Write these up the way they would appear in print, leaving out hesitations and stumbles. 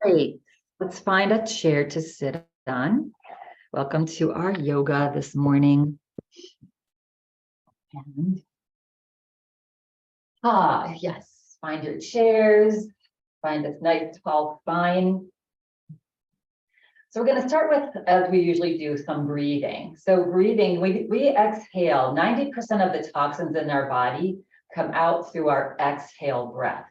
Great. Let's find a chair to sit on. Welcome to our yoga this morning. And yes, find your chairs, find this nice tall spine. So we're going to start with, as we usually do, some breathing. So breathing, we exhale. 90% of the toxins in our body come out through our exhale breath.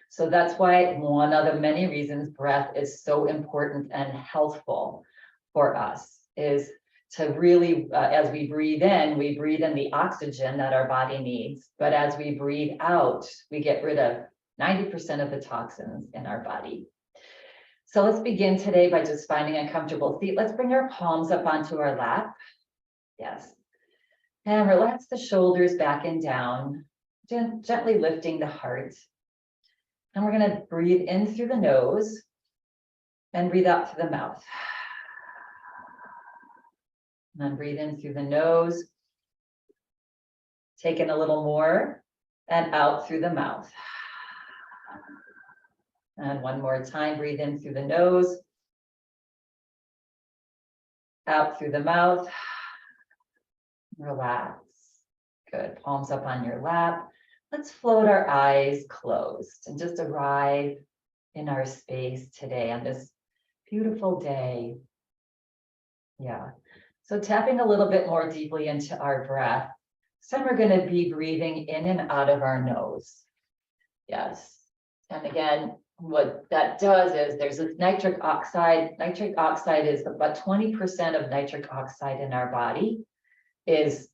So that's why one of the many reasons breath is so important and healthful for us is to really, as we breathe in the oxygen that our body needs. But as we breathe out, we get rid of 90% of the toxins in our body. So let's begin today by just finding a comfortable seat. Let's bring our palms up onto our lap. Yes. And relax the shoulders back and down, gently lifting the heart. And we're going to breathe in through the nose and breathe out through the mouth. And then breathe in through the nose. Take in a little more and out through the mouth. And one more time, breathe in through the nose. Out through the mouth. Relax. Good. Palms up on your lap. Let's float our eyes closed and just arrive in our space today on this beautiful day. Yeah. So tapping a little bit more deeply into our breath. So we're going to be breathing in and out of our nose. Yes. And again, what that does is there's this nitric oxide. Nitric oxide is about 20% of nitric oxide in our body is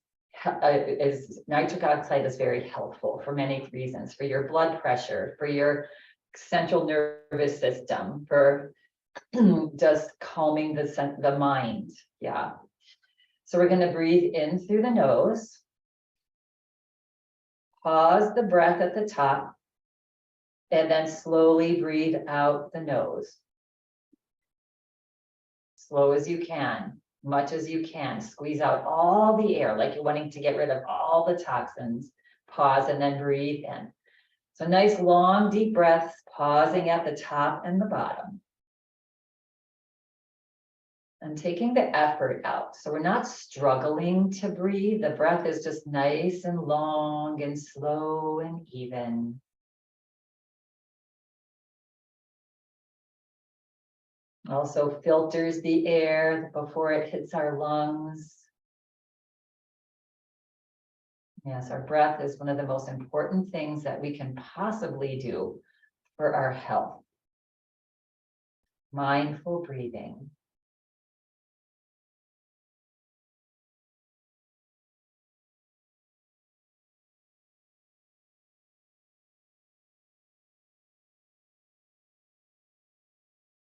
nitric oxide is very helpful for many reasons, for your blood pressure, for your central nervous system, for just calming the mind. Yeah. So we're going to breathe in through the nose. Pause the breath at the top, and then slowly breathe out the nose. Slow as you can. Much as you can, squeeze out all the air like you're wanting to get rid of all the toxins. Pause and then breathe in. So nice long deep breaths, pausing at the top and the bottom. And taking the effort out. So we're not struggling to breathe. The breath is just nice and long and slow and even. Also filters the air before it hits our lungs. Yes, our breath is one of the most important things that we can possibly do for our health. Mindful breathing.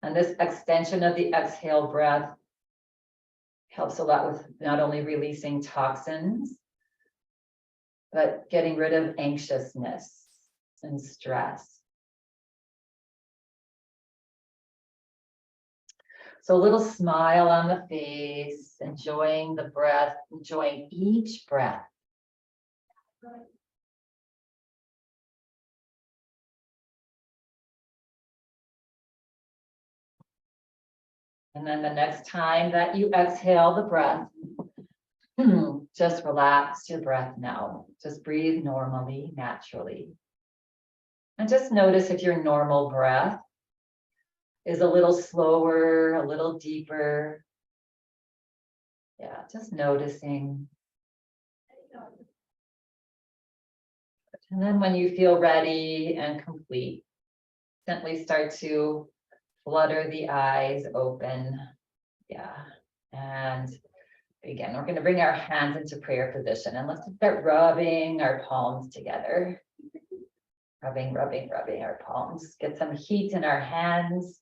And this extension of the exhale breath helps a lot with not only releasing toxins, but getting rid of anxiousness and stress. So a little smile on the face, enjoying the breath, enjoying each breath. And then the next time that you exhale the breath, just relax your breath now. Just breathe normally, naturally. And just notice if your normal breath is a little slower, a little deeper. Yeah, just noticing. And then when you feel ready and complete, gently start to flutter the eyes open. Yeah. And again, we're going to bring our hands into prayer position and let's start rubbing our palms together. Rubbing our palms. Get some heat in our hands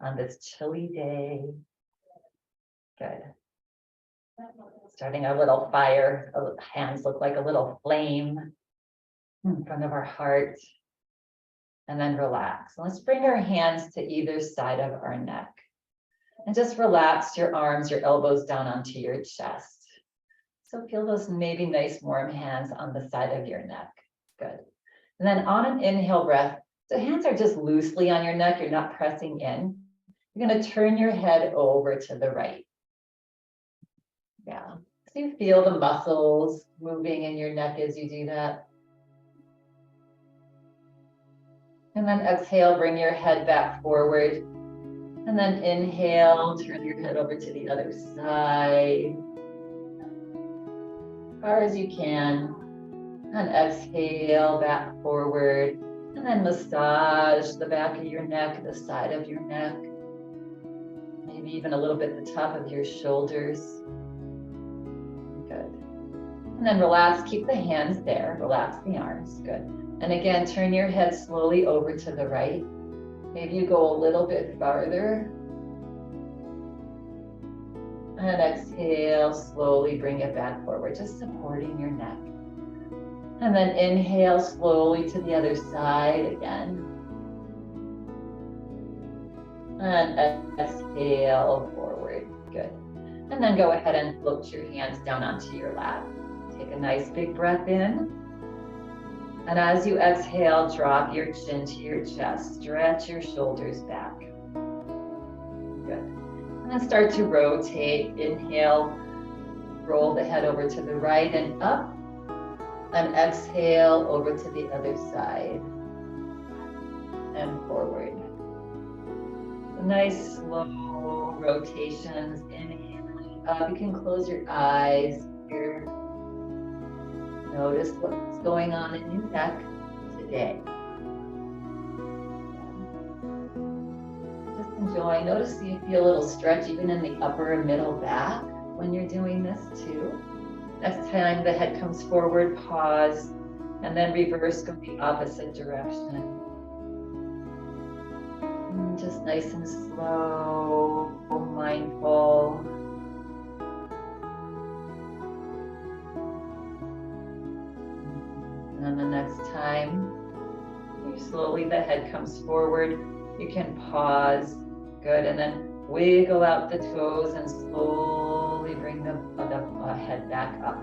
on this chilly day. Good. Starting a little fire. Our hands look like a little flame in front of our heart. And then relax. Let's bring our hands to either side of our neck. And just relax your arms, your elbows down onto your chest. So feel those maybe nice warm hands on the side of your neck. Good. And then on an inhale breath, So hands are just loosely on your neck. You're not pressing in. You're going to turn your head over to the right. Yeah. So you feel the muscles moving in your neck as you do that. And then exhale, bring your head back forward. And then inhale, turn your head over to the other side. As far as you can. And exhale, back forward. And then massage the back of your neck, the side of your neck. Maybe even a little bit the top of your shoulders. Good. And then relax, keep the hands there. Relax the arms, good. And again, turn your head slowly over to the right. Maybe you go a little bit farther. And exhale, slowly bring it back forward, just supporting your neck. And then inhale slowly to the other side again. And exhale forward, good. And then go ahead and float your hands down onto your lap. Take a nice big breath in. And as you exhale, drop your chin to your chest. Stretch your shoulders back. Good. And then start to rotate. Inhale, roll the head over to the right and up. And exhale over to the other side. And forward. So nice slow rotations. Inhaling up. You can close your eyes here. Notice what's going on in your neck today. Just enjoying. Notice you feel a little stretch even in the upper and middle back when you're doing this too. Next time the head comes forward, pause, and then reverse, go the opposite direction. And just nice and slow, mindful. And then the next time, slowly the head comes forward, you can pause, good, and then wiggle out the toes and slowly bring the head back up,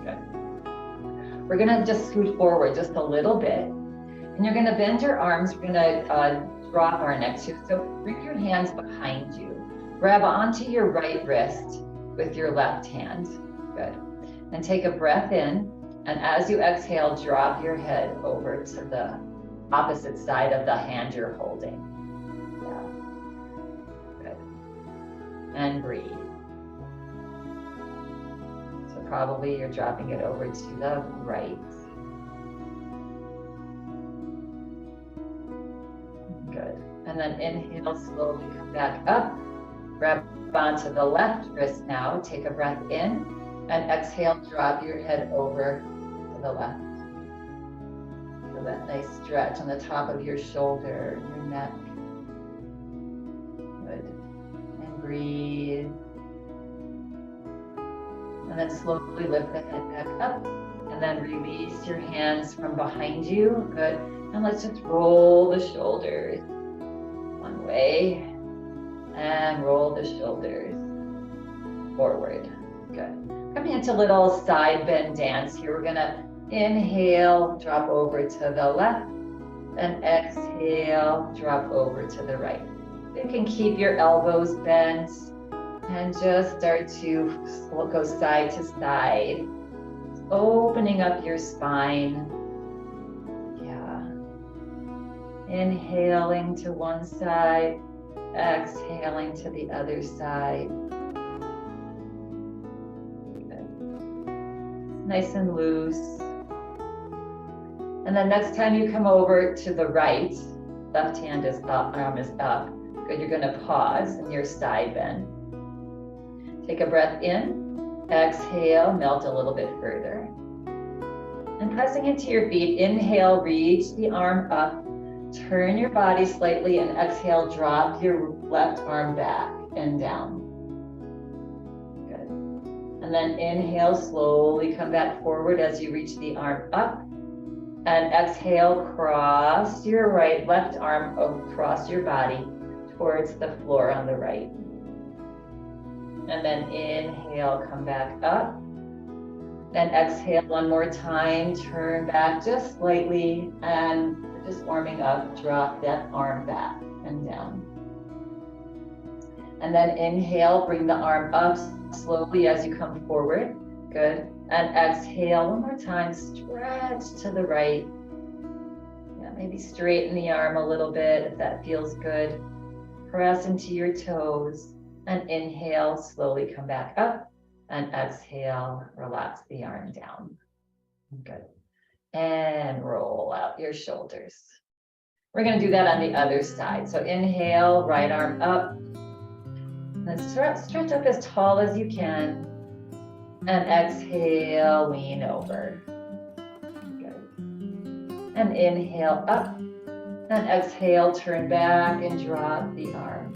good. We're gonna just scoot forward just a little bit, and you're gonna bend your arms, we're gonna drop our neck too, so bring your hands behind you. Grab onto your right wrist with your left hand, good. And take a breath in. And as you exhale, drop your head over to the opposite side of the hand you're holding. Yeah. Good. And breathe. So probably you're dropping it over to the right. Good. And then inhale, slowly come back up. Grab onto the left wrist now. Take a breath in. And exhale, drop your head over to the left. Feel that nice stretch on the top of your shoulder, your neck. Good. And breathe. And then slowly lift the head back up. And then release your hands from behind you. Good. And let's just roll the shoulders one way. And roll the shoulders forward. Good. Coming into a little side bend dance here. We're gonna inhale, drop over to the left, and exhale, drop over to the right. You can keep your elbows bent and just start to go side to side, opening up your spine. Yeah. Inhaling to one side, exhaling to the other side. Nice and loose. And then next time you come over to the right, left hand is up, arm is up. Good, you're gonna pause in your side bend. Take a breath in, exhale, melt a little bit further. And pressing into your feet, inhale, reach the arm up, turn your body slightly, and exhale, drop your left arm back and down. And then inhale, slowly come back forward as you reach the arm up. And exhale, cross your left arm across your body towards the floor on the right. And then inhale, come back up. And exhale one more time, turn back just slightly and Just warming up, drop that arm back and down. And then inhale, bring the arm up slowly as you come forward. Good. And exhale, one more time, stretch to the right. Yeah, maybe straighten the arm a little bit if that feels good. Press into your toes and inhale, slowly come back up and exhale, relax the arm down. Good. And roll out your shoulders. We're going to do that on the other side. So inhale, right arm up. And stretch up as tall as you can. And exhale, lean over. Good. And inhale up. And exhale, turn back and drop the arm.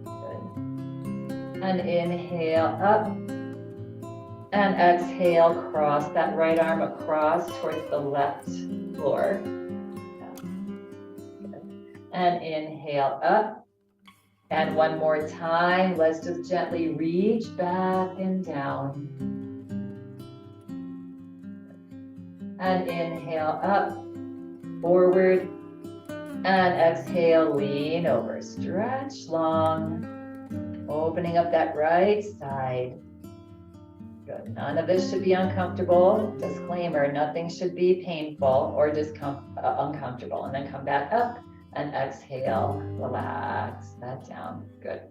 Good. And inhale up. And exhale, cross that right arm across towards the left floor. And inhale up. And one more time, let's just gently reach back and down. And inhale up, forward, and exhale, lean over. Stretch long, opening up that right side. Good. None of this should be uncomfortable. Disclaimer, nothing should be painful or uncomfortable. And then come back up. And exhale, relax that down. Good.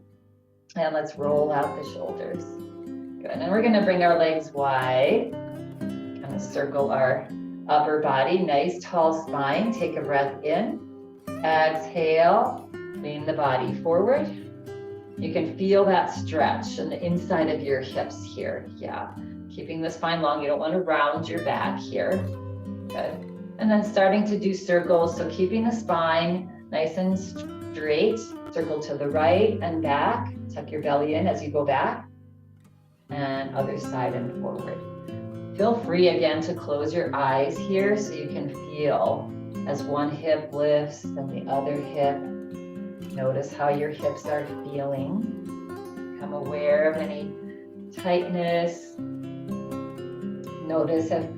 And let's roll out the shoulders. Good. And we're going to bring our legs wide. Kind of circle our upper body. Nice tall spine. Take a breath in. Exhale. Lean the body forward. You can feel that stretch on the inside of your hips here. Yeah. Keeping the spine long. You don't want to round your back here. Good. And then starting to do circles. So keeping the spine nice and straight. Circle to the right and back. Tuck your belly in as you go back. And other side and forward. Feel free again to close your eyes here so you can feel as one hip lifts and the other hip. Notice how your hips are feeling. Become aware of any tightness. Notice if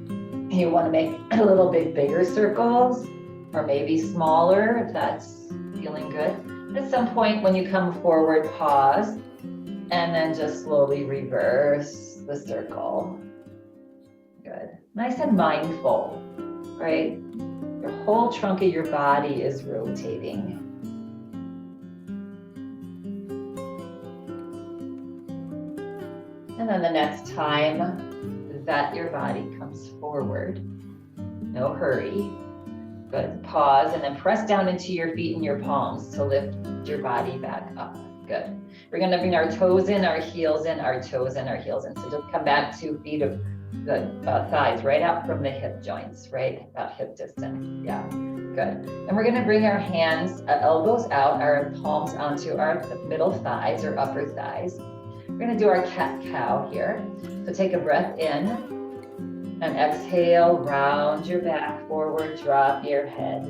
you want to make a little bit bigger circles or maybe smaller if that's feeling good. At some point when you come forward, pause and then just slowly reverse the circle. Good. Nice and mindful, right? Your whole trunk of your body is rotating. And then the next time that your body comes forward, no hurry. Good. Pause and then press down into your feet and your palms to lift your body back up. Good. We're going to bring our toes in, our heels in, our toes in, our heels in. So just come back 2 feet of the thighs right out from the hip joints, right? About hip distance. Yeah. Good. And we're going to bring our hands, elbows out, our palms onto our middle thighs or upper thighs. We're going to do our cat-cow here. So take a breath in and exhale, round your back forward, drop your head.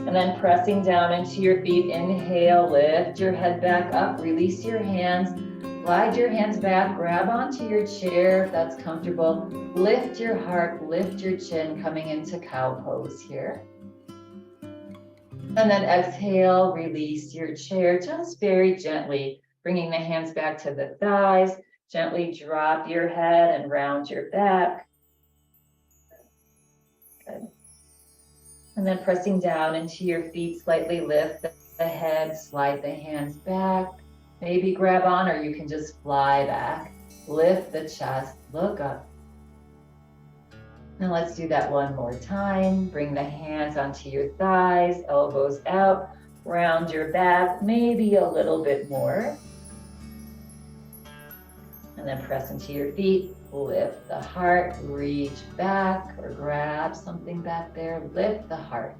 And then pressing down into your feet, inhale, lift your head back up, release your hands, glide your hands back, grab onto your chair if that's comfortable. Lift your heart, lift your chin, coming into cow pose here. And then exhale, release your chair just very gently, bringing the hands back to the thighs. Gently drop your head and round your back. Good. And then pressing down into your feet, slightly lift the head, slide the hands back. Maybe grab on or you can just fly back. Lift the chest, look up. Now let's do that one more time. Bring the hands onto your thighs, elbows out, round your back, maybe a little bit more. And then press into your feet, lift the heart, reach back or grab something back there, lift the heart.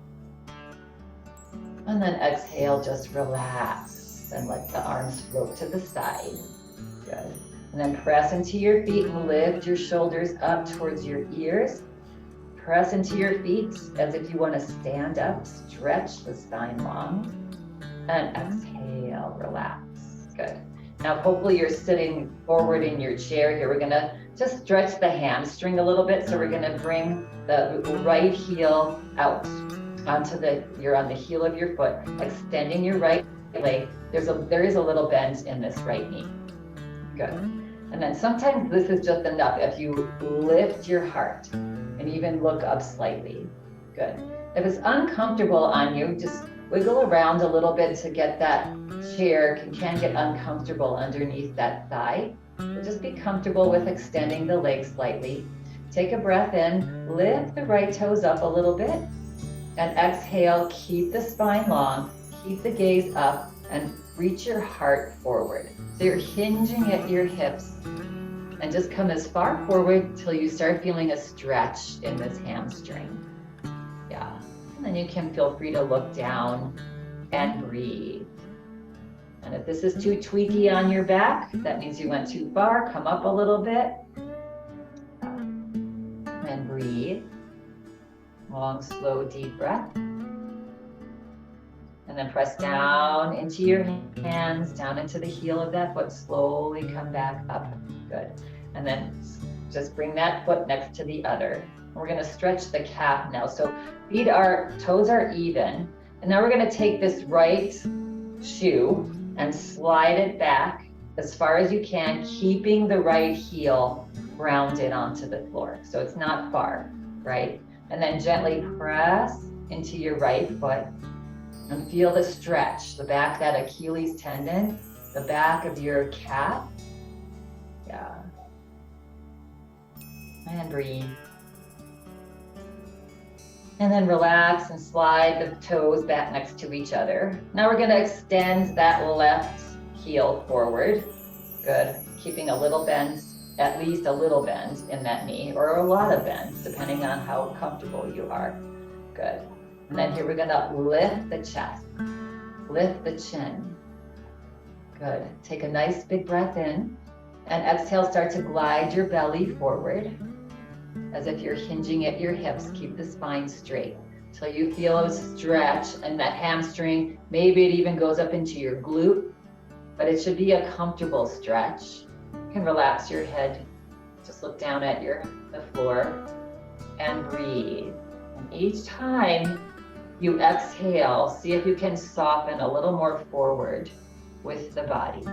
And then exhale, just relax and let the arms float to the side. Good. And then press into your feet and lift your shoulders up towards your ears. Press into your feet as if you want to stand up, stretch the spine long. And exhale, relax. Good. Now, hopefully you're sitting forward in your chair here. We're gonna just stretch the hamstring a little bit. So we're gonna bring the right heel out onto you're on the heel of your foot, extending your right leg. There is a little bend in this right knee. Good. And then sometimes this is just enough if you lift your heart and even look up slightly. Good. If it's uncomfortable on you, just wiggle around a little bit to get that chair can get uncomfortable underneath that thigh. So just be comfortable with extending the leg slightly. Take a breath in, lift the right toes up a little bit, and exhale, keep the spine long, keep the gaze up, and reach your heart forward. So you're hinging at your hips, and just come as far forward till you start feeling a stretch in this hamstring. Yeah, and then you can feel free to look down and breathe. And if this is too tweaky on your back, that means you went too far. Come up a little bit and breathe. Long, slow, deep breath. And then press down into your hands, down into the heel of that foot. Slowly come back up. Good. And then just bring that foot next to the other. We're going to stretch the calf now. So toes are even. And now we're going to take this right shoe and slide it back as far as you can, keeping the right heel grounded onto the floor. So it's not far, right? And then gently press into your right foot and feel the stretch, the back, that Achilles tendon, the back of your calf. Yeah. And breathe. And then relax and slide the toes back next to each other. Now we're going to extend that left heel forward. Good. Keeping a little bend, at least a little bend in that knee, or a lot of bends, depending on how comfortable you are. Good. And then here we're going to lift the chest, lift the chin. Good. Take a nice big breath in, and exhale, start to glide your belly forward as if you're hinging at your hips. Keep the spine straight till you feel a stretch and that hamstring. Maybe it even goes up into your glute, but it should be a comfortable stretch. You can relax your head. Just look down at the floor and breathe. And each time you exhale, see if you can soften a little more forward with the body.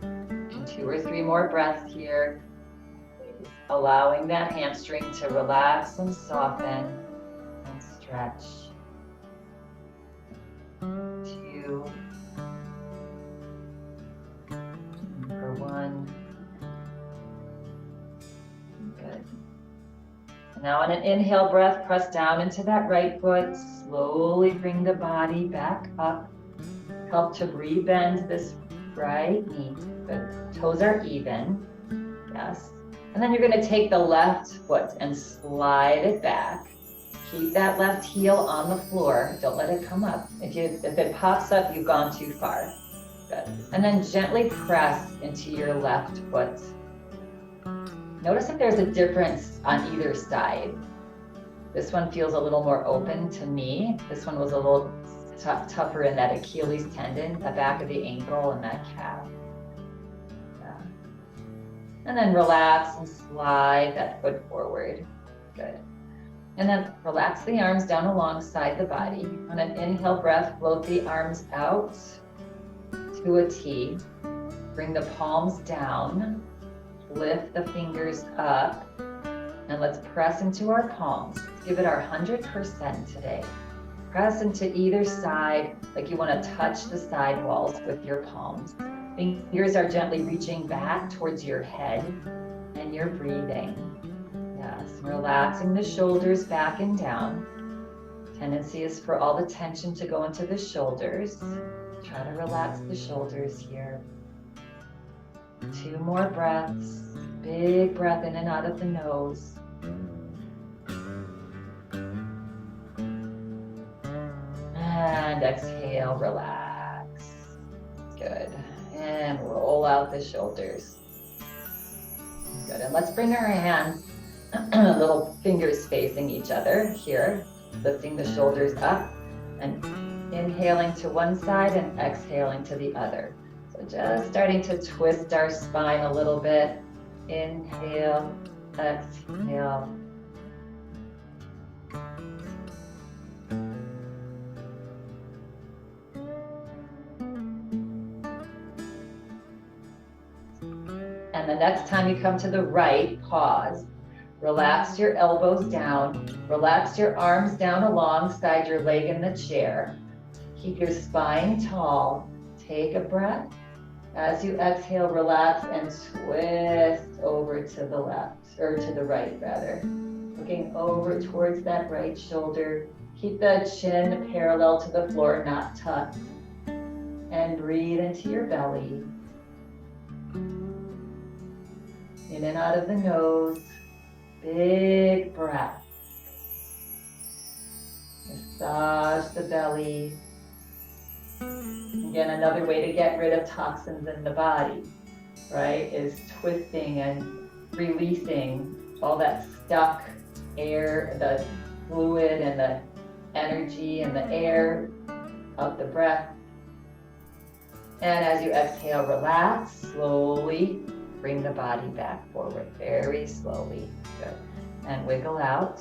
And 2 or 3 more breaths here. Allowing that hamstring to relax and soften and stretch. 2. For 1. Good. And now on an inhale breath, press down into that right foot. Slowly bring the body back up. Help to rebend this right knee. Good. Toes are even. Yes. And then you're going to take the left foot and slide it back. Keep that left heel on the floor. Don't let it come up. If it pops up, you've gone too far. Good. And then gently press into your left foot. Notice if there's a difference on either side. This one feels a little more open to me. This one was a little tougher in that Achilles tendon, the back of the ankle, and that calf. And then relax and slide that foot forward. Good. And then relax the arms down alongside the body. On an inhale breath, float the arms out to a T. Bring the palms down. Lift the fingers up. And let's press into our palms. Let's give it our 100% today. Press into either side like you want to touch the side walls with your palms. Fingers are gently reaching back towards your head, and you're breathing. Yes, relaxing the shoulders back and down. Tendency is for all the tension to go into the shoulders. Try to relax the shoulders here. 2 more breaths. Big breath in and out of the nose. And exhale, relax. Good. And roll out the shoulders. Good. And let's bring our hands, little fingers facing each other here, lifting the shoulders up and inhaling to one side and exhaling to the other. So So just starting to twist our spine a little bit. Inhale, exhale. And the next time you come to the right, pause. Relax your elbows down. Relax your arms down alongside your leg in the chair. Keep your spine tall. Take a breath. As you exhale, relax and twist over to the left, or to the right rather. Looking over towards that right shoulder. Keep the chin parallel to the floor, not tucked. And breathe into your belly. In and out of the nose. Big breath. Massage the belly. Again, another way to get rid of toxins in the body, right, is twisting and releasing all that stuck air, the fluid and the energy and the air of the breath. And as you exhale, relax, slowly bring the body back forward, very slowly. Good. And wiggle out.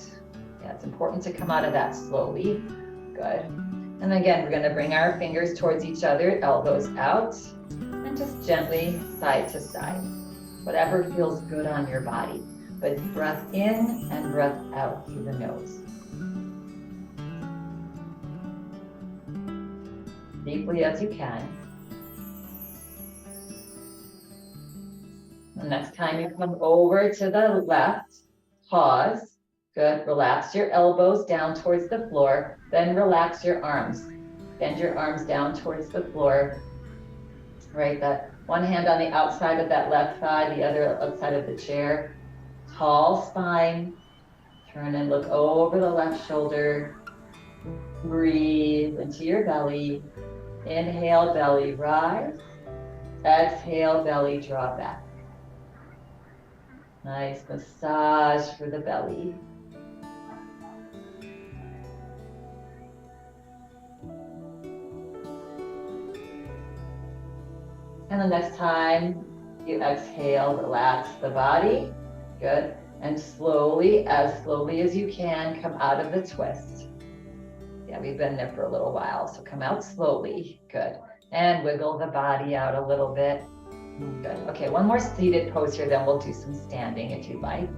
Yeah, it's important to come out of that slowly. Good. And again, we're going to bring our fingers towards each other, elbows out, and just gently side to side. Whatever feels good on your body. But breath in and breath out through the nose. Deeply as you can. The next time you come over to the left, pause. Good. Relax your elbows down towards the floor. Then relax your arms. Bend your arms down towards the floor. Right, that one hand on the outside of that left thigh, the other outside of the chair. Tall spine. Turn and look over the left shoulder. Breathe into your belly. Inhale, belly rise. Exhale, belly draw back. Nice massage for the belly. And the next time you exhale, relax the body. Good. And slowly as you can, come out of the twist. Yeah, we've been there for a little while, so come out slowly. Good. And wiggle the body out a little bit. Good. Okay, one more seated pose here, then we'll do some standing if you'd like.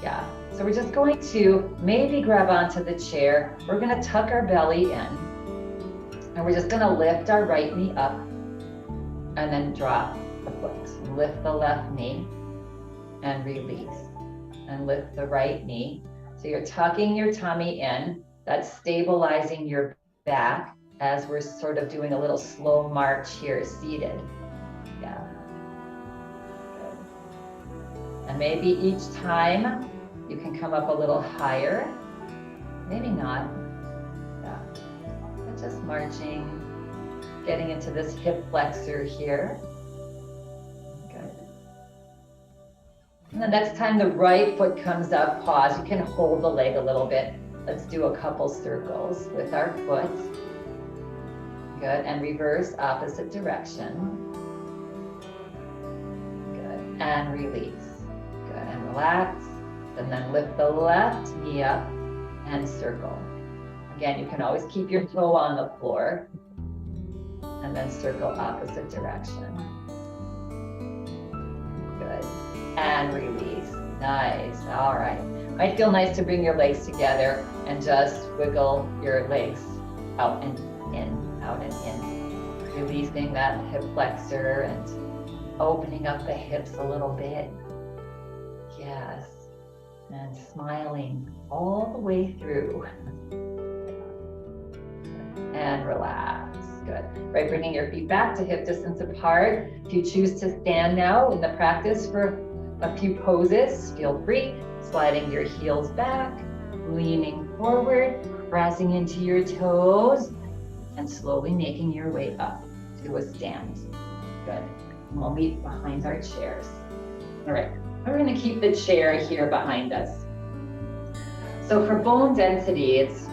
Yeah. So we're just going to maybe grab onto the chair. We're going to tuck our belly in. And we're just going to lift our right knee up. And then drop the foot. Lift the left knee and release. And lift the right knee. So you're tucking your tummy in. That's stabilizing your back as we're sort of doing a little slow march here, seated. Yeah. Good. And maybe each time you can come up a little higher. Maybe not. Yeah. But just marching. Getting into this hip flexor here. Good. And the next time the right foot comes up, pause. You can hold the leg a little bit. Let's do a couple circles with our foot. Good. And reverse opposite direction. Good. And release. Good. And relax. And then lift the left knee up and circle. Again, you can always keep your toe on the floor. And then circle opposite direction. Good. And release. Nice. All right. Might feel nice to bring your legs together and just wiggle your legs out and in, out and in. Releasing that hip flexor and opening up the hips a little bit. Yes. And smiling all the way through. And relax. Good. Right, bringing your feet back to hip distance apart. If you choose to stand now in the practice for a few poses, feel free. Sliding your heels back, leaning forward, pressing into your toes, and slowly making your way up to a stand. Good. And we'll meet behind our chairs. All right, we're going to keep the chair here behind us. So for bone density, it's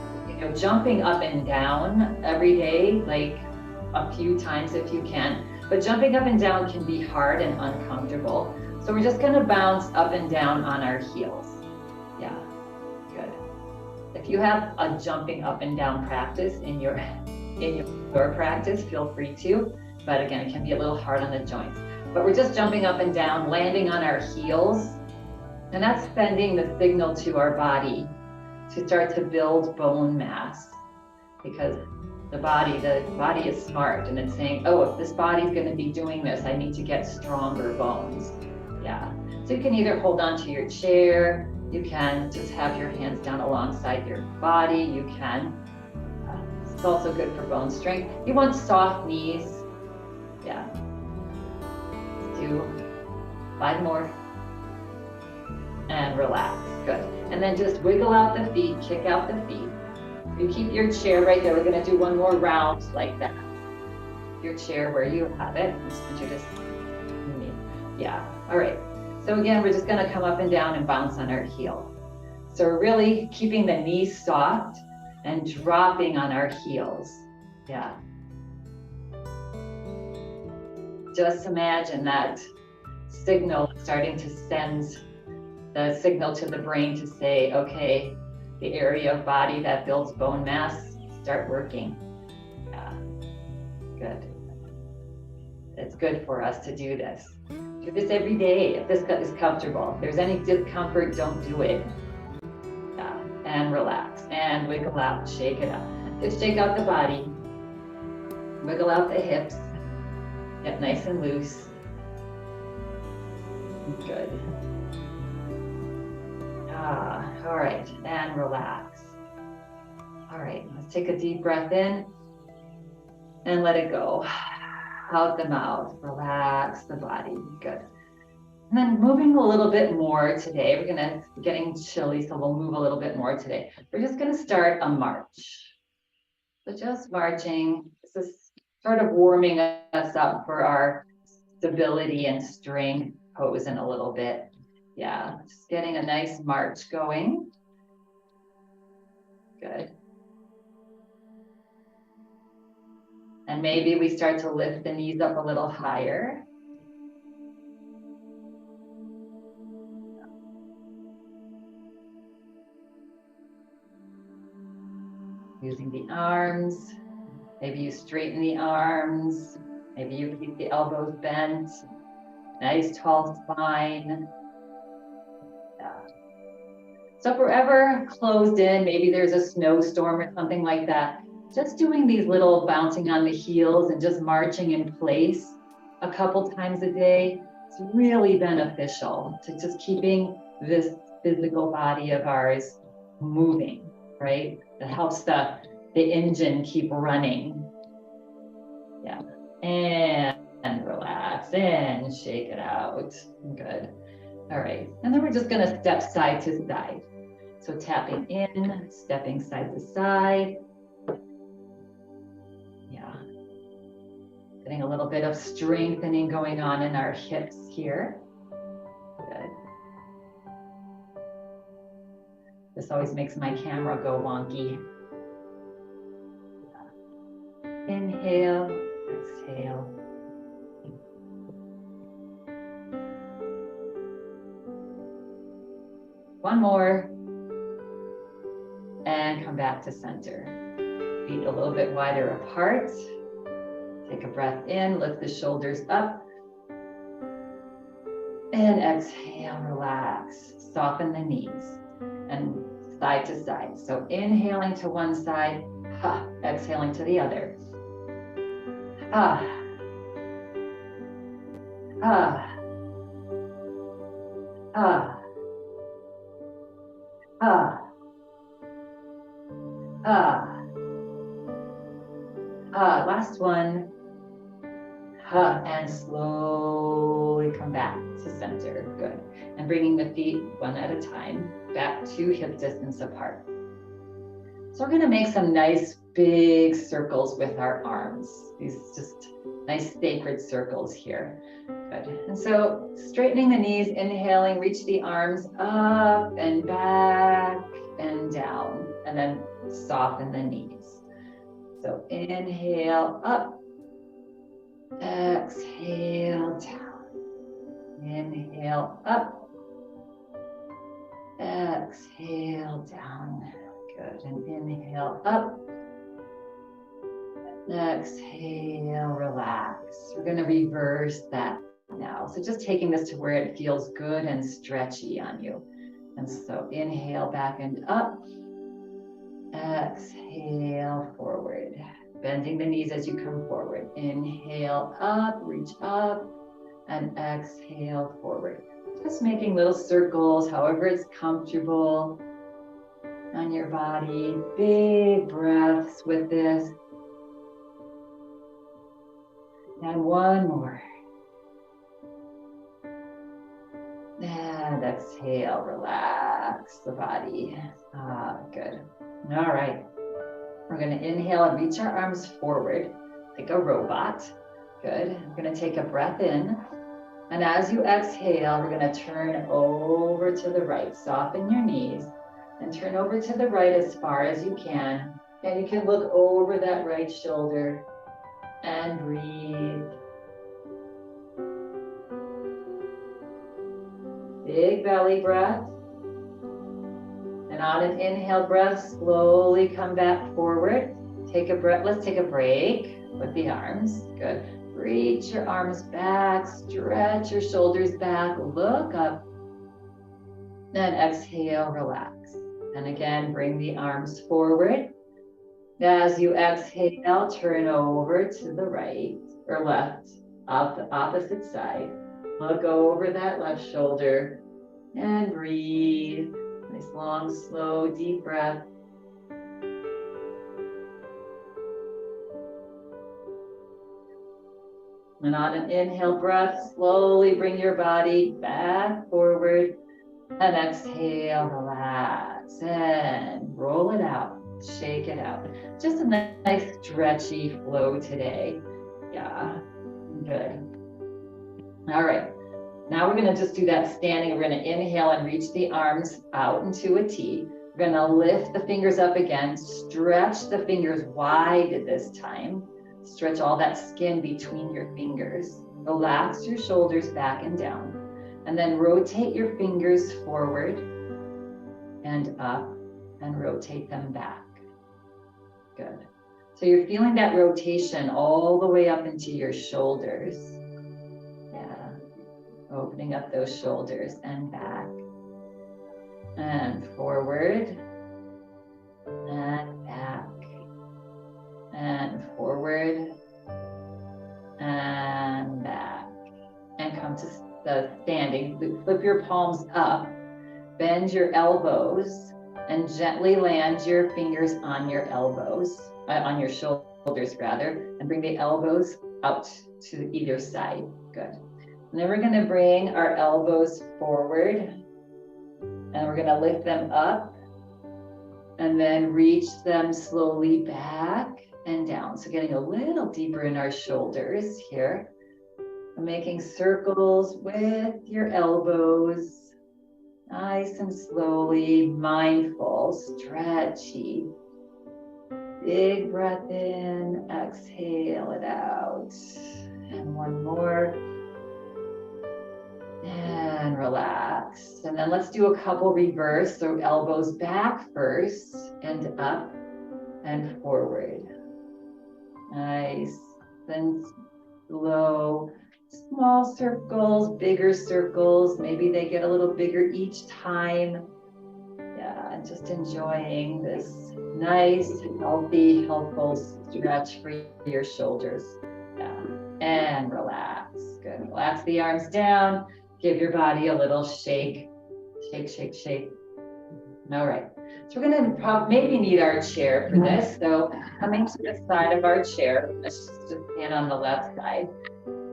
jumping up and down every day, like a few times if you can. but jumping up and down can be hard and uncomfortable. So we're just gonna bounce up and down on our heels. Yeah, good. If you have a jumping up and down practice in your practice, feel free to, but again, it can be a little hard on the joints. But we're just jumping up and down, landing on our heels, and that's sending the signal to our body to start to build bone mass, because the body is smart, and it's saying, oh, if this body's going to be doing this, I need to get stronger bones. Yeah. So you can either hold on to your chair, you can just have your hands down alongside your body, you can. It's also good for bone strength. You want soft knees. Yeah. Let's do 5 more. And relax. Good. And then just wiggle out the feet, kick out the feet. You keep your chair right there. We're going to do 1 more round like that. Your chair where you have it. Yeah. All right. So again, we're just going to come up and down and bounce on our heel. So we're really keeping the knees soft and dropping on our heels. Yeah. Just imagine that signal starting to send the signal to the brain to say, okay, the area of body that builds bone mass, start working. Yeah, good. It's good for us to do this. Do this every day if this is comfortable. If there's any discomfort, don't do it. Yeah, and relax and wiggle out, shake it up. Just shake out the body, wiggle out the hips, get nice and loose. Good. All right, and relax. All right, let's take a deep breath in and let it go. Out the mouth, relax the body, good. And then moving a little bit more today, we're getting chilly, so we'll move a little bit more today. We're just gonna start a march. So just marching, this is sort of warming us up for our stability and strength pose in a little bit. Yeah, just getting a nice march going. Good. And maybe we start to lift the knees up a little higher. Using the arms. Maybe you straighten the arms. Maybe you keep the elbows bent. Nice tall spine. Yeah. So if we're ever closed in, maybe there's a snowstorm or something like that, just doing these little bouncing on the heels and just marching in place a couple times a day, it's really beneficial to just keeping this physical body of ours moving, right? It helps the engine keep running. Yeah, and relax and shake it out. Good. All right, and then we're just gonna step side to side. So tapping in, stepping side to side. Yeah. Getting a little bit of strengthening going on in our hips here. Good. This always makes my camera go wonky. Inhale, exhale. One more. And come back to center. Feet a little bit wider apart. Take a breath in, lift the shoulders up. And exhale, relax. Soften the knees and side to side. So inhaling to one side, exhaling to the other. Ah. Ah. Ah. Ah. Last one. And slowly come back to center. Good. And bringing the feet one at a time back to hip distance apart. So we're going to make some nice big circles with our arms. These just nice sacred circles here. Good. And so straightening the knees, inhaling, reach the arms up and back and down, and then soften the knees. So inhale up Exhale down. Inhale up. Exhale down. Good. And inhale up. Exhale, relax. We're going to reverse that now. So just taking this to where it feels good and stretchy on you. And so inhale back and up. Exhale forward. Bending the knees as you come forward. Inhale up, reach up, and exhale forward. Just making little circles, however it's comfortable on your body. Big breaths with this. And one more. And exhale, relax the body. Good. All right. We're going to inhale and reach our arms forward, like a robot. Good. We're going to take a breath in. And as you exhale, we're going to turn over to the right. Soften your knees and turn over to the right as far as you can. And you can look over that right shoulder and breathe. Big belly breath. And on an inhale breath, slowly come back forward. Take a breath. Let's take a break with the arms. Good. Reach your arms back. Stretch your shoulders back. Look up. And exhale, relax. And again, bring the arms forward. As you exhale, turn over to the right or left, off the opposite side. Look over that left shoulder and breathe. Nice long, slow, deep breath. And on an inhale breath, slowly bring your body back forward. And exhale, relax and roll it out. Shake it out. Just a nice stretchy flow today. Yeah, good. All right. Now we're going to just do that standing. We're going to inhale and reach the arms out into a T. We're going to lift the fingers up again. Stretch the fingers wide this time. Stretch all that skin between your fingers. Relax your shoulders back and down. And then rotate your fingers forward and up and rotate them back. Good. So you're feeling that rotation all the way up into your shoulders. Yeah. Opening up those shoulders and back. And forward. And back. And forward. And back. And come to the standing. Flip your palms up. Bend your elbows. And gently land your fingers on your elbows, on your shoulders rather, and bring the elbows out to either side. Good. And then we're going to bring our elbows forward, and we're going to lift them up, and then reach them slowly back and down. So getting a little deeper in our shoulders here. Making circles with your elbows. Nice and slowly, mindful, stretchy. Big breath in, exhale it out. And one more. And relax. And then let's do a couple reverse. So elbows back first and up and forward. Nice and slow. Small circles, bigger circles. Maybe they get a little bigger each time. Yeah, and just enjoying this nice, healthy, helpful stretch for your shoulders. Yeah, and relax. Good. Relax the arms down. Give your body a little shake. Shake, shake, shake. All right. So we're going to maybe need our chair for this. So coming to the side of our chair, let's just stand on the left side.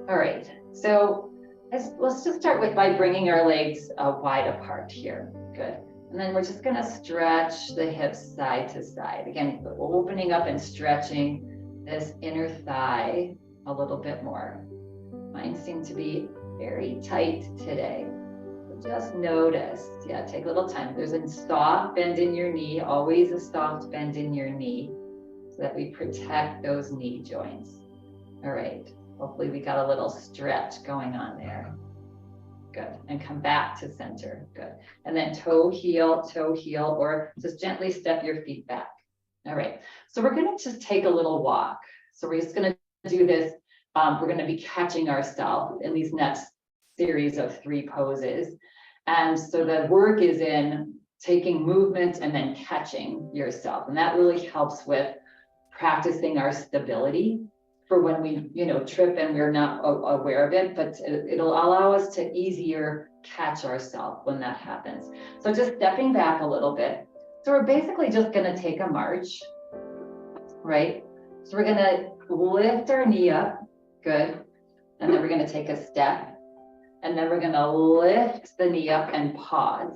All right, so let's just start with by bringing our legs wide apart here. Good. And then we're just going to stretch the hips side to side. Again, opening up and stretching this inner thigh a little bit more. Mine seem to be very tight today. So just notice. Yeah, take a little time. There's a soft bend in your knee, always a soft bend in your knee so that we protect those knee joints. All right. Hopefully we got a little stretch going on there. Good. And come back to center. Good. And then toe, heel, or just gently step your feet back. All right. So we're going to just take a little walk. So we're just going to do this. We're going to be catching ourselves in these next series of 3 poses. And so the work is in taking movement and then catching yourself. And that really helps with practicing our stability for when we, trip and we're not aware of it, but it'll allow us to easier catch ourselves when that happens. So just stepping back a little bit. So we're basically just going to take a march, right? So we're going to lift our knee up. Good. And then we're going to take a step. And then we're going to lift the knee up and pause.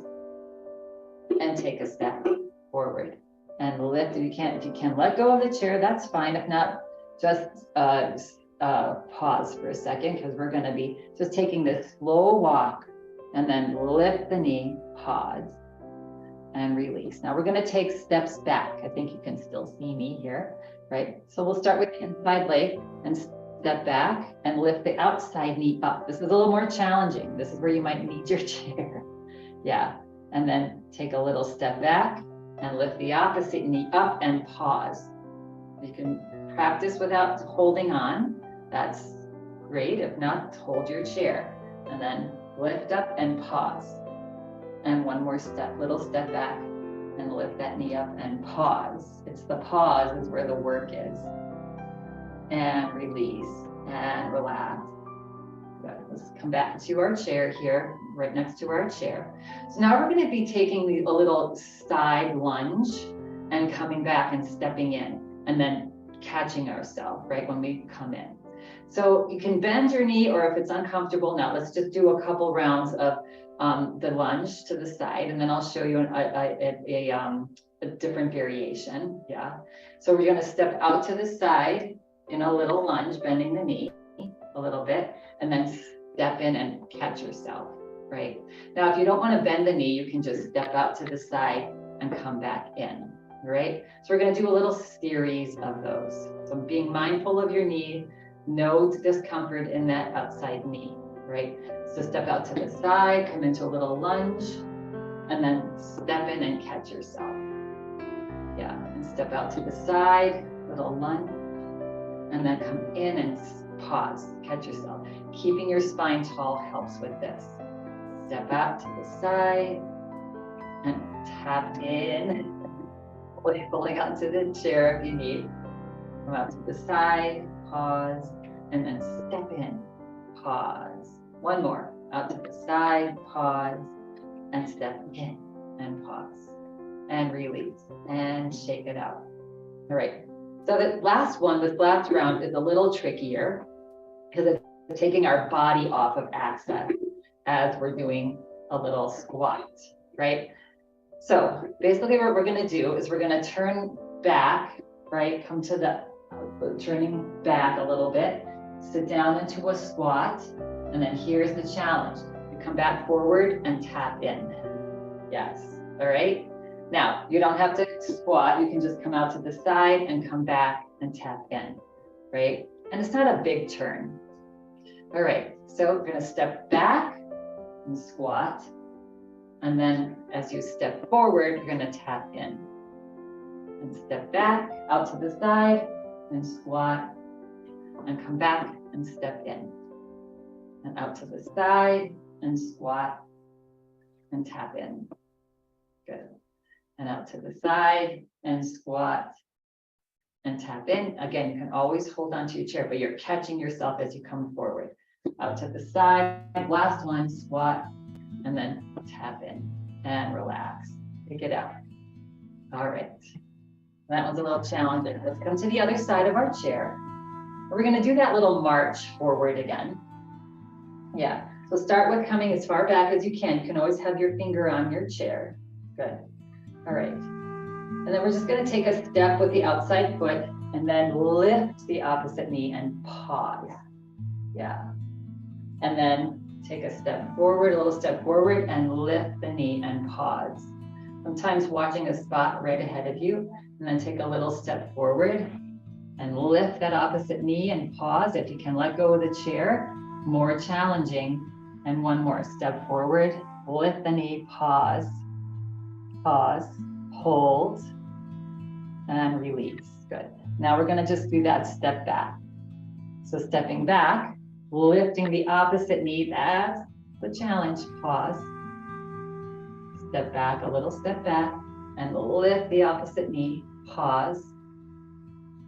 And take a step forward. And lift. If you can let go of the chair, that's fine. If not, just pause for a second, because we're going to be just taking this slow walk. And then lift the knee, pause, and release. Now we're going to take steps back. I think you can still see me here, right? So we'll start with the inside leg and step back and lift the outside knee up. This is a little more challenging. This is where you might need your chair. Yeah. And then take a little step back and lift the opposite knee up and pause. You can practice without holding on. That's great. If not, hold your chair. And then lift up and pause. And one more step, little step back and lift that knee up and pause. It's the pause is where the work is. And release and relax. Good. Let's come back to our chair here, right next to our chair. So now we're going to be taking a little side lunge and coming back and stepping in and then catching ourselves right when we come in. So you can bend your knee, or if it's uncomfortable, now let's just do a couple rounds of the lunge to the side, and then I'll show you a different variation. Yeah. So we're going to step out to the side in a little lunge, bending the knee a little bit, and then step in and catch yourself, right? Now, if you don't want to bend the knee, you can just step out to the side and come back in, right? So we're going to do a little series of those. So being mindful of your knee, no discomfort in that outside knee, right? So step out to the side, come into a little lunge, and then step in and catch yourself. Yeah, and step out to the side, little lunge, and then come in and pause, catch yourself. Keeping your spine tall helps with this. Step out to the side and tap in, holding onto the chair if you need. Come out to the side, pause, and then step in, pause. One more, out to the side, pause, and step in and pause, and release, and shake it out. All right, so the last one, this last round is a little trickier because it's taking our body off of access as we're doing a little squat, right? So basically what we're gonna do is we're gonna turn back, right? Come to the, turning back a little bit, sit down into a squat, and then here's the challenge. You come back forward and tap in. Yes, all right? Now, you don't have to squat, you can just come out to the side and come back and tap in, right? And it's not a big turn. All right, so we're gonna step back and squat. And then as you step forward, you're gonna tap in. And step back, out to the side, and squat, and come back and step in. And out to the side, and squat, and tap in. Good. And out to the side, and squat, and tap in. Again, you can always hold on to your chair, but you're catching yourself as you come forward. Out to the side, last one, squat, and then tap in and relax. Pick it out. All right. That one's a little challenging. Let's come to the other side of our chair. We're going to do that little march forward again. Yeah. So start with coming as far back as you can. You can always have your finger on your chair. Good. All right. And then we're just going to take a step with the outside foot and then lift the opposite knee and pause. Yeah. And then take a step forward, a little step forward, and lift the knee and pause. Sometimes watching a spot right ahead of you, and then take a little step forward and lift that opposite knee and pause. If you can let go of the chair, more challenging. And one more, step forward, lift the knee, pause, pause, hold, and release. Good. Now we're gonna just do that step back. So stepping back, lifting the opposite knee, that's the challenge, pause. Step back, a little step back, and lift the opposite knee, pause.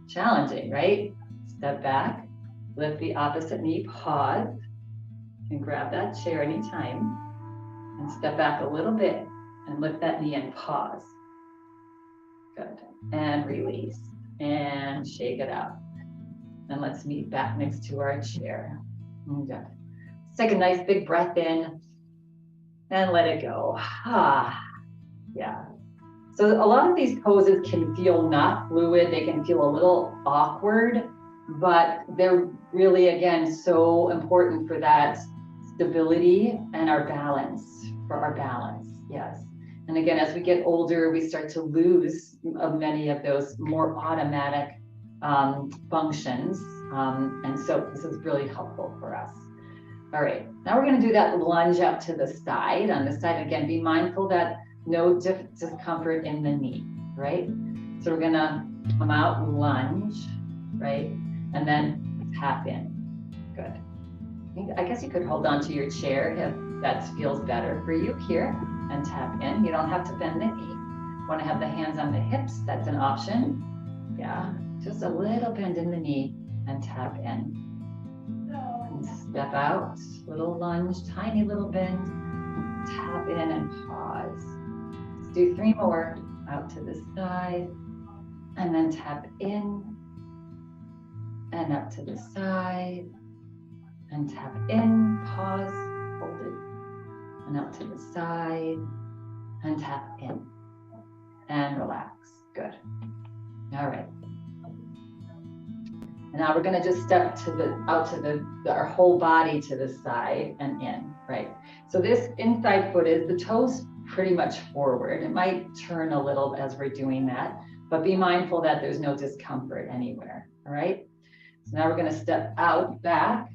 Challenging, right? Step back, lift the opposite knee, pause. You can grab that chair anytime. And step back a little bit and lift that knee and pause. Good. And release. And shake it out. And let's meet back next to our chair. Good. Let's take a nice big breath in and let it go. Ah, yeah. So a lot of these poses can feel not fluid. They can feel a little awkward, but they're really, again, so important for that stability and our balance, yes. And again, as we get older, we start to lose many of those more automatic functions. And so this is really helpful for us. All right, now we're gonna do that lunge up to the side. On the side, again, be mindful that no discomfort in the knee, right? So we're gonna come out, lunge, right? And then tap in, good. I guess you could hold on to your chair if that feels better for you here and tap in. You don't have to bend the knee. Want to have the hands on the hips, that's an option. Yeah, just a little bend in the knee and tap in. And step out, little lunge, tiny little bend, tap in and pause. Let's do 3 more, out to the side, and then tap in, and up to the side, and tap in, pause, hold it, and out to the side, and tap in, and relax, good. All right. And now we're gonna just step to our whole body to the side and in, right? So this inside foot is the toes pretty much forward. It might turn a little as we're doing that, but be mindful that there's no discomfort anywhere, all right? So now we're gonna step out, back,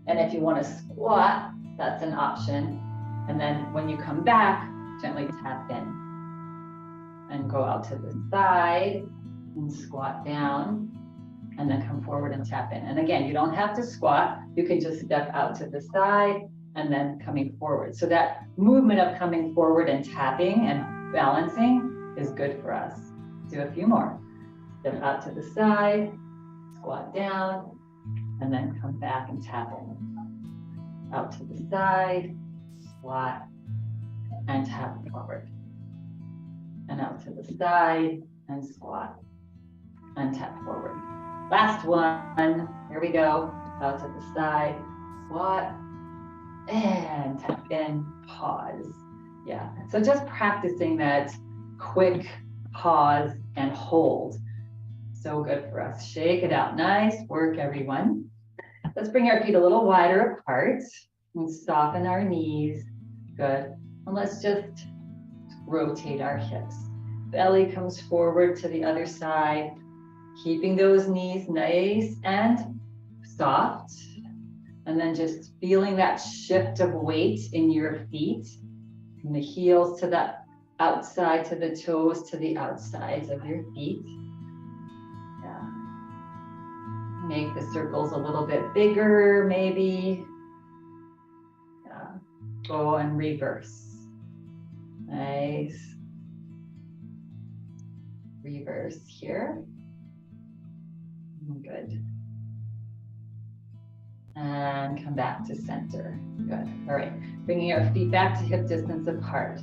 and if you wanna squat, that's an option. And then when you come back, gently tap in and go out to the side and squat down and then come forward and tap in. And again, you don't have to squat. You can just step out to the side and then coming forward. So that movement of coming forward and tapping and balancing is good for us. Do a few more. Step out to the side, squat down, and then come back and tap in. Out to the side, squat, and tap forward. And out to the side, and squat, and tap forward. Last one, here we go. Out to the side, squat, and tap in, pause. Yeah, so just practicing that quick pause and hold. So good for us. Shake it out. Nice work, everyone. Let's bring our feet a little wider apart and soften our knees. Good. And let's just rotate our hips. Belly comes forward to the other side, keeping those knees nice and soft. And then just feeling that shift of weight in your feet, from the heels to the outside, to the toes, to the outsides of your feet. Yeah. Make the circles a little bit bigger, maybe. Yeah. Go and reverse. Nice. Reverse here. Good. And come back to center. Good. All right. Bringing our feet back to hip distance apart.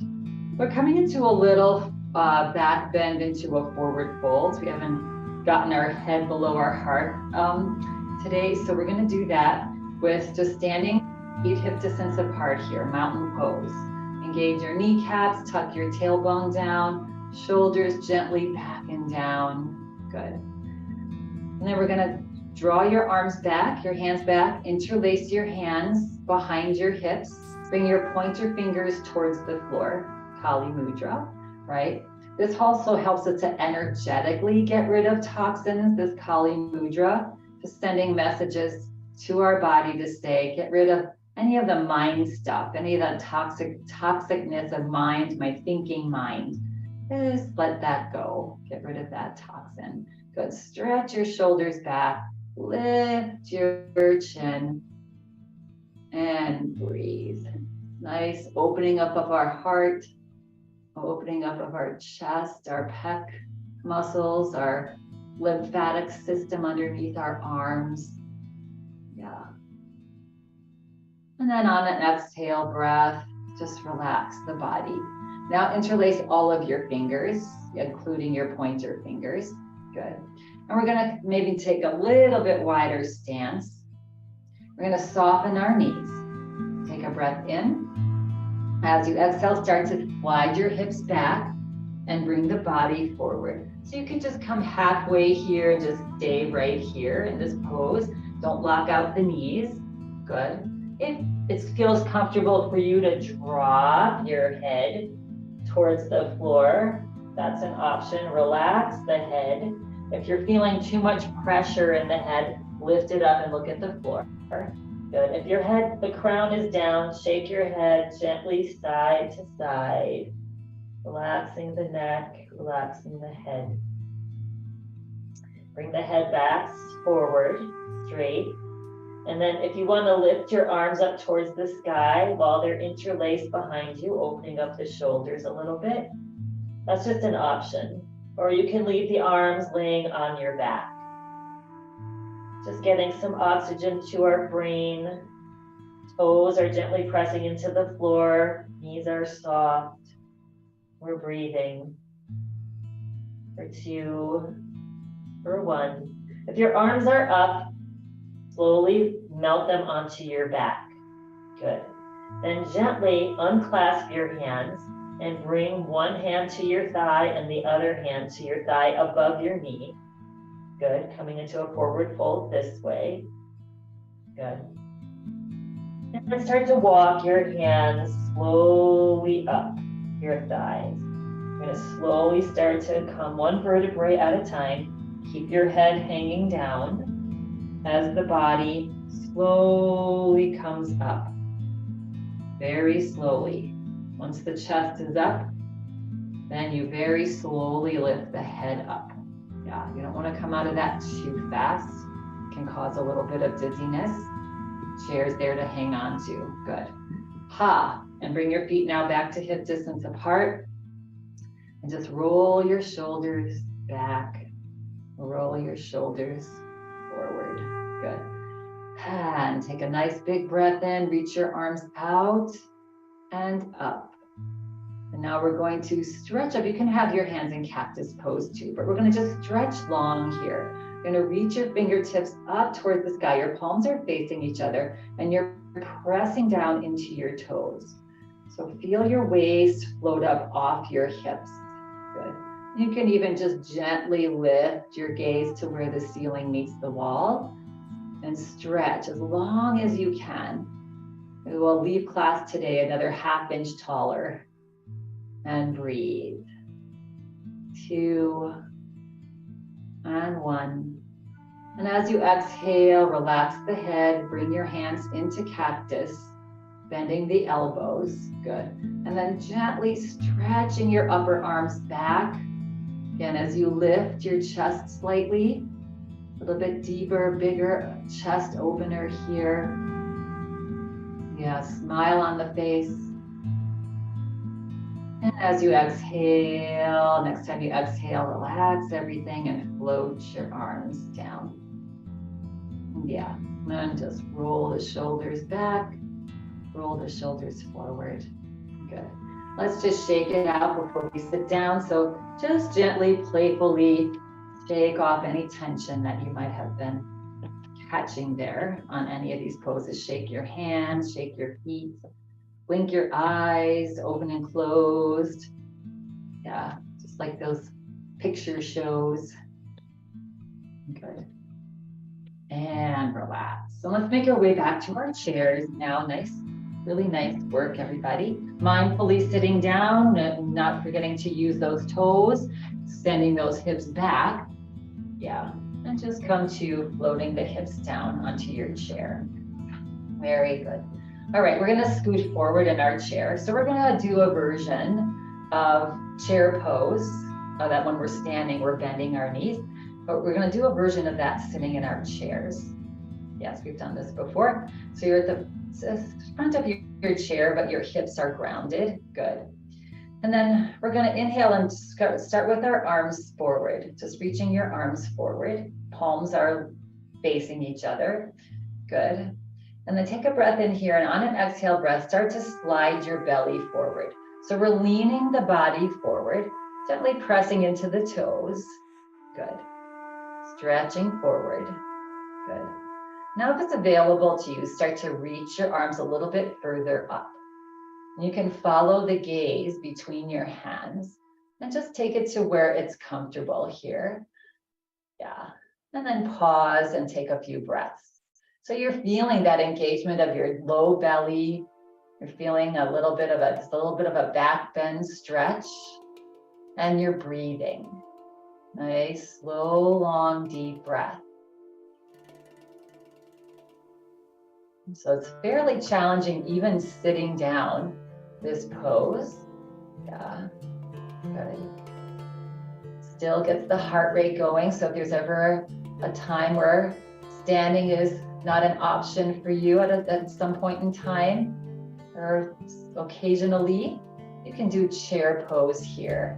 We're coming into a little back bend into a forward fold. We haven't gotten our head below our heart today, so we're going to do that with just standing feet hip distance apart here, mountain pose. Engage your kneecaps, tuck your tailbone down, shoulders gently back and down. Good. And then we're going to draw your arms back, your hands back, interlace your hands behind your hips, bring your pointer fingers towards the floor, Kali Mudra, right? This also helps us to energetically get rid of toxins, this Kali Mudra, just sending messages to our body to stay, get rid of any of the mind stuff, any of the toxicness of mind, my thinking mind. Just let that go. Get rid of that toxin. Good. Stretch your shoulders back. Lift your chin. And breathe. Nice opening up of our heart. Opening up of our chest, our pec muscles, our lymphatic system underneath our arms. Yeah. And then on an exhale breath, just relax the body. Now interlace all of your fingers, including your pointer fingers. Good. And we're gonna maybe take a little bit wider stance. We're gonna soften our knees. Take a breath in. As you exhale, start to slide your hips back and bring the body forward. So you can just come halfway here and just stay right here in this pose. Don't lock out the knees. Good. If it feels comfortable for you to drop your head towards the floor, that's an option. Relax the head. If you're feeling too much pressure in the head, lift it up and look at the floor. Good. If your head, the crown is down, shake your head gently side to side, relaxing the neck, relaxing the head. Bring the head back forward, straight. And then if you want to lift your arms up towards the sky while they're interlaced behind you, opening up the shoulders a little bit, that's just an option. Or you can leave the arms laying on your back. Just getting some oxygen to our brain. Toes are gently pressing into the floor. Knees are soft. We're breathing. For 2, for 1. If your arms are up, slowly melt them onto your back. Good. Then gently unclasp your hands and bring one hand to your thigh and the other hand to your thigh above your knee. Good. Coming into a forward fold this way. Good. And then start to walk your hands slowly up your thighs. You're going to slowly start to come one vertebrae at a time. Keep your head hanging down as the body slowly comes up. Very slowly. Once the chest is up, then you very slowly lift the head up. Yeah, you don't want to come out of that too fast. It can cause a little bit of dizziness. Chair's there to hang on to. Good. Ha, and bring your feet now back to hip distance apart. And just roll your shoulders back. Roll your shoulders forward. Good. And take a nice big breath in. Reach your arms out and up. And now we're going to stretch up. You can have your hands in cactus pose too, but we're going to just stretch long here. You're going to reach your fingertips up towards the sky. Your palms are facing each other and you're pressing down into your toes. So feel your waist float up off your hips. Good. You can even just gently lift your gaze to where the ceiling meets the wall and stretch as long as you can. We will leave class today another ½ inch taller. And breathe. 2 and 1. And as you exhale, relax the head, bring your hands into cactus, bending the elbows. Good. And then gently stretching your upper arms back. Again, as you lift your chest slightly, a little bit deeper, bigger chest opener here. Yeah, smile on the face. And as you exhale, next time you exhale, relax everything and float your arms down. Yeah, and just roll the shoulders back, roll the shoulders forward. Good. Let's just shake it out before we sit down. So just gently, playfully shake off any tension that you might have been catching there on any of these poses. Shake your hands, shake your feet. Blink your eyes, open and closed. Yeah, just like those picture shows. Good. And relax. So let's make our way back to our chairs now. Nice Really nice work, everybody. Mindfully sitting down, not forgetting to use those toes, extending those hips back. Yeah, and just come to floating the hips down onto your chair. Very good. All right, we're gonna scoot forward in our chair. So we're gonna do a version of chair pose, that when we're standing, we're bending our knees, but we're gonna do a version of that sitting in our chairs. Yes, we've done this before. So you're at the front of your chair, but your hips are grounded. Good. And then we're going to inhale and start with our arms forward, just reaching your arms forward. Palms are facing each other. Good. And then take a breath in here, and on an exhale breath, start to slide your belly forward. So we're leaning the body forward, gently pressing into the toes. Good. Stretching forward. Good. Now, if it's available to you, start to reach your arms a little bit further up. You can follow the gaze between your hands and just take it to where it's comfortable here. Yeah. And then pause and take a few breaths. So you're feeling that engagement of your low belly. You're feeling a little bit of a back bend stretch, and you're breathing. Nice, slow, long, deep breath. So it's fairly challenging even sitting down, this pose. Yeah, good. Still gets the heart rate going. So if there's ever a time where standing is not an option for you at some point in time, or occasionally, you can do chair pose here.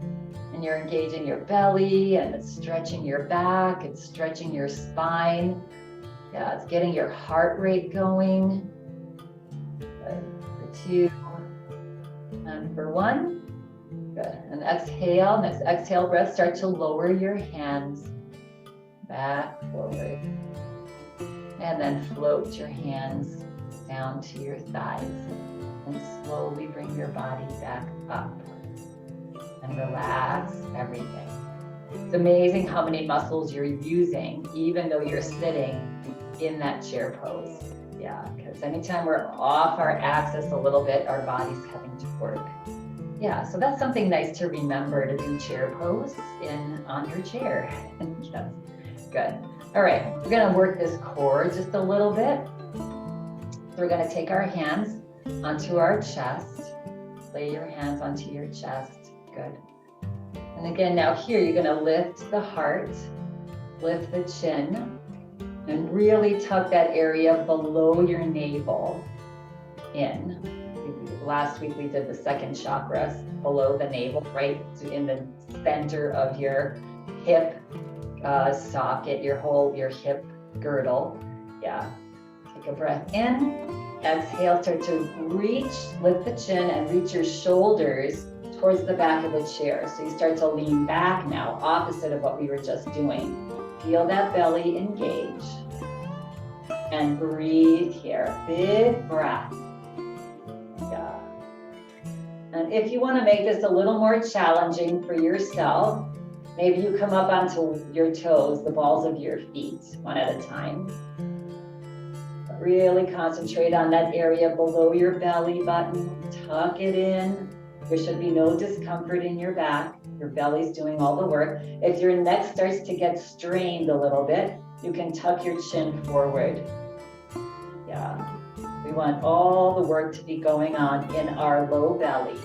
And you're engaging your belly, and it's stretching your back, it's stretching your spine. Yeah, it's getting your heart rate going. Good. For 2, and for 1. Good. And exhale, next exhale breath, start to lower your hands back, forward. And then float your hands down to your thighs. And slowly bring your body back up. And relax everything. It's amazing how many muscles you're using, even though you're sitting in that chair pose. Yeah, because anytime we're off our axis a little bit, our body's having to work. Yeah, so that's something nice to remember, to do chair pose on your chair. Yes, good. All right, we're gonna work this core just a little bit. So we're gonna take our hands onto our chest. Lay your hands onto your chest. Good. And again, now here, you're gonna lift the heart, lift the chin, and really tuck that area below your navel in. Last week we did the second chakra below the navel, right in the center of your hip socket, your hip girdle. Yeah. Take a breath in. Exhale, start to lift the chin and reach your shoulders towards the back of the chair. So you start to lean back now, opposite of what we were just doing. Feel that belly engage. And breathe here. Big breath. Yeah. And if you want to make this a little more challenging for yourself, maybe you come up onto your toes, the balls of your feet, one at a time. But really concentrate on that area below your belly button. Tuck it in. There should be no discomfort in your back. Your belly's doing all the work. If your neck starts to get strained a little bit, you can tuck your chin forward. Yeah. We want all the work to be going on in our low belly.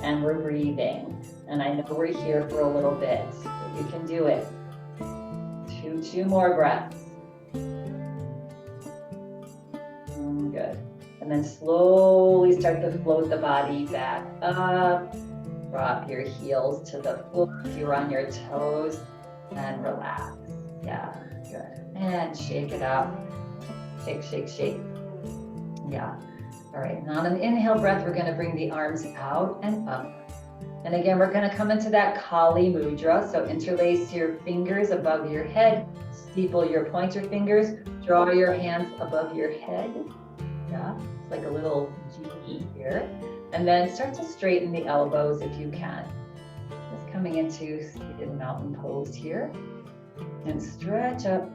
And we're breathing. And I know we're here for a little bit, but you can do it. Two more breaths. Good. And then slowly start to float the body back up. Drop your heels to the floor if you're on your toes. And relax. Yeah, good. And shake it up. Shake, shake, shake. Yeah. All right. Now on an inhale breath, we're going to bring the arms out and up. And again, we're going to come into that Kali Mudra. So interlace your fingers above your head. Steeple your pointer fingers. Draw your hands above your head. Yeah. It's like a little G here. And then start to straighten the elbows if you can. Just coming into seated mountain pose here. And stretch up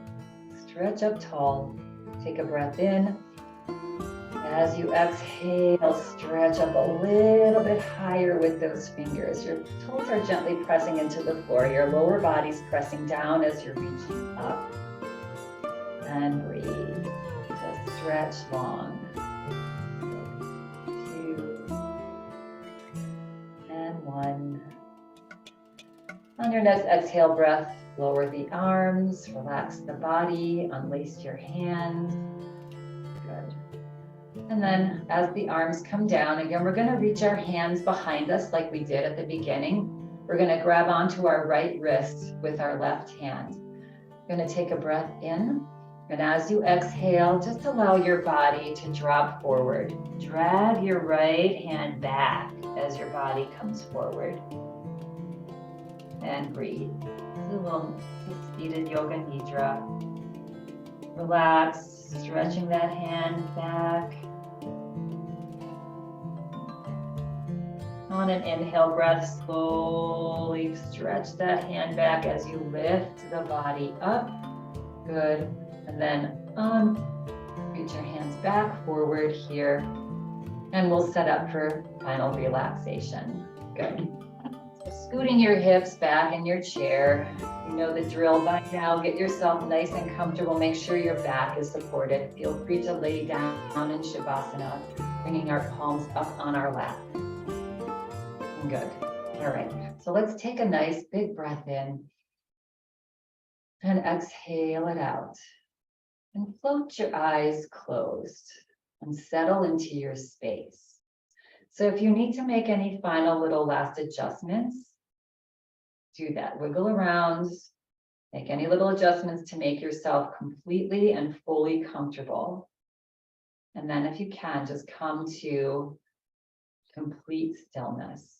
tall. Take a breath in. As you exhale, stretch up a little bit higher with those fingers. Your toes are gently pressing into the floor. Your lower body's pressing down as you're reaching up. And breathe. Just stretch long. 2 and 1. On your next exhale breath, lower the arms, relax the body, unlace your hands. Good. And then as the arms come down, again, we're going to reach our hands behind us like we did at the beginning. We're going to grab onto our right wrist with our left hand. We're going to take a breath in. And as you exhale, just allow your body to drop forward. Drag your right hand back as your body comes forward. And breathe. It's a little seated yoga nidra. Relax, stretching that hand back. On an inhale breath, slowly stretch that hand back as you lift the body up. Good. And then reach your hands back forward here. And we'll set up for final relaxation. Good. So scooting your hips back in your chair. You know the drill by now. Get yourself nice and comfortable. Make sure your back is supported. Feel free to lay down in shavasana, bringing our palms up on our lap. Good. All right. So let's take a nice big breath in and exhale it out. And float your eyes closed and settle into your space. So if you need to make any final little last adjustments, do that. Wiggle around, make any little adjustments to make yourself completely and fully comfortable. And then if you can, just come to complete stillness.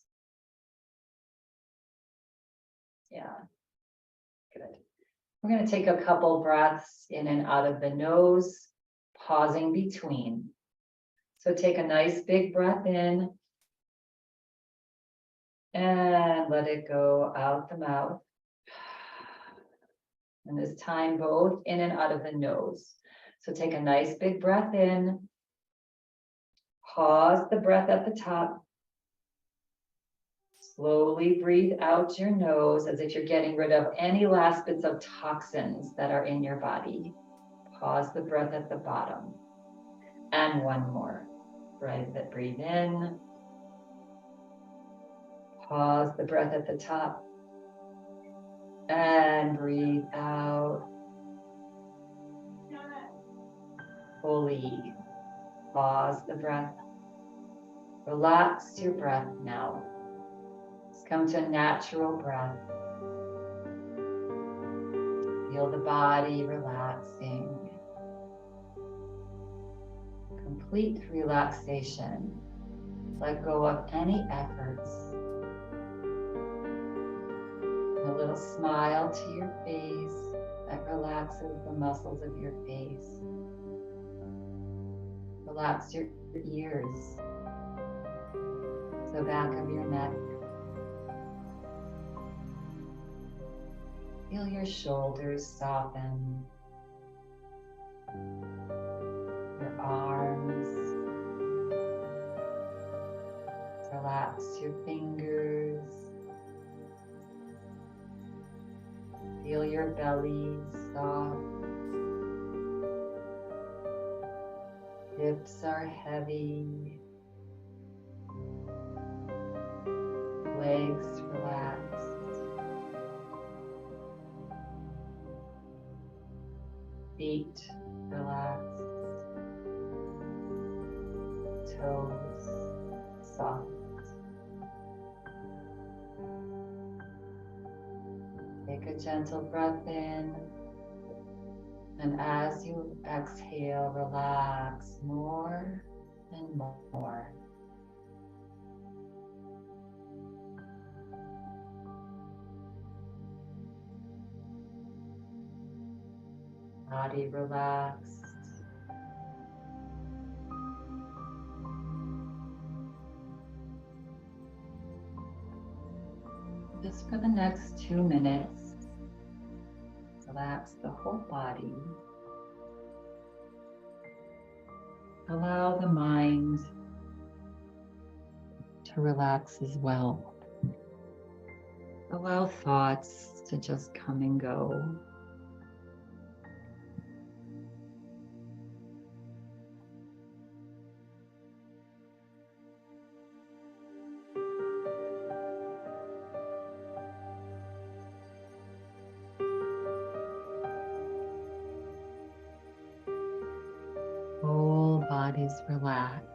Yeah, good. We're going to take a couple breaths in and out of the nose, pausing between. So take a nice big breath in and let it go out the mouth. And this time both in and out of the nose. So take a nice big breath in, pause the breath at the top. Slowly breathe out your nose as if you're getting rid of any last bits of toxins that are in your body. Pause the breath at the bottom. And one more. Breathe in. Pause the breath at the top. And breathe out. Fully pause the breath. Relax your breath now. Come to a natural breath. Feel the body relaxing. Complete relaxation. Let go of any efforts. A little smile to your face that relaxes the muscles of your face. Relax your ears, the back of your neck. Feel your shoulders soften, your arms, relax your fingers, feel your belly soft, hips are heavy, legs relaxed. Feet relaxed, toes soft. Take a gentle breath in, and as you exhale, relax more and more. Body relaxed. Just for the next 2 minutes, relax the whole body. allow the mind to relax as well. Allow thoughts to just come and go. Whole body's relaxed.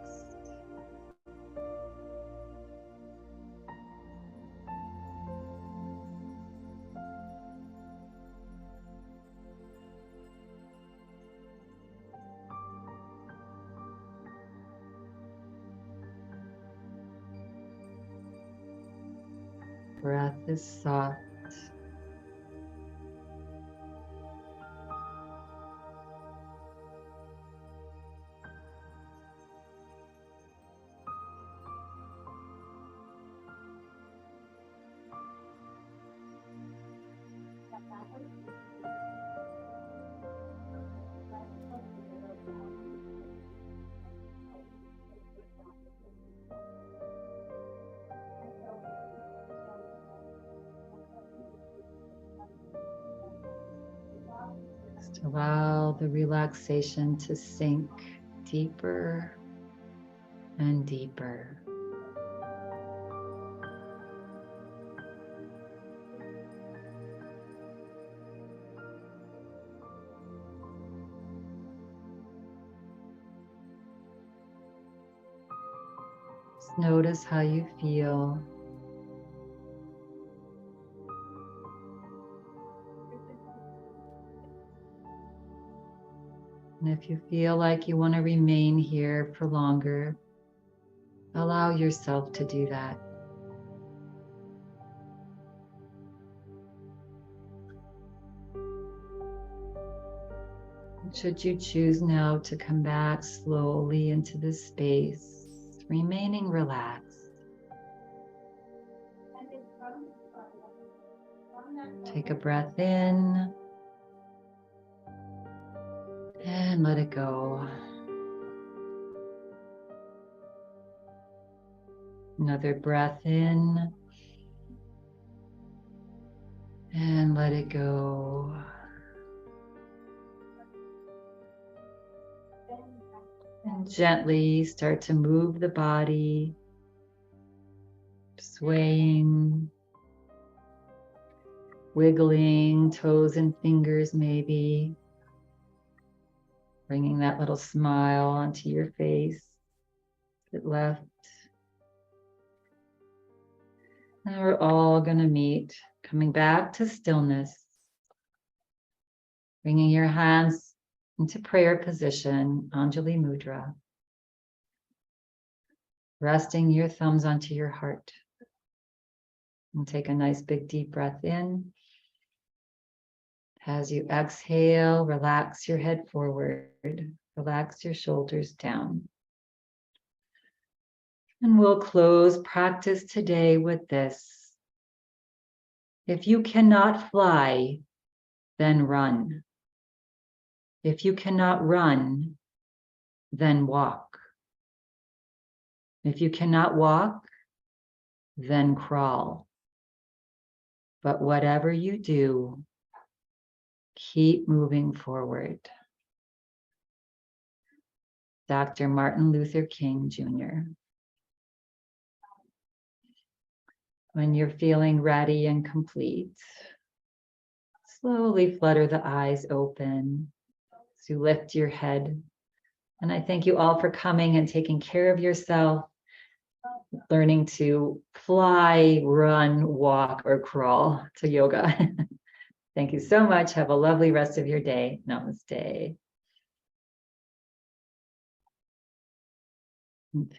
Breath is soft. Just allow the relaxation to sink deeper and deeper. Just notice how you feel. And if you feel like you want to remain here for longer, allow yourself to do that. Should you choose now to come back slowly into this space, remaining relaxed, take a breath in and let it go. Another breath in and let it go. And gently start to move the body, swaying, wiggling toes and fingers maybe, bringing that little smile onto your face. Sit left. And we're all going to meet, coming back to stillness, bringing your hands into prayer position, Anjali Mudra. Resting your thumbs onto your heart. And take a nice big deep breath in. As you exhale, relax your head forward, relax your shoulders down. And we'll close practice today with this. If you cannot fly, then run. If you cannot run, then walk. If you cannot walk, then crawl. But whatever you do, keep moving forward. Dr. Martin Luther King, Jr. When you're feeling ready and complete, slowly flutter the eyes open as you lift your head. And I thank you all for coming and taking care of yourself, learning to fly, run, walk, or crawl to yoga. Thank you so much. Have a lovely rest of your day. Namaste. Thank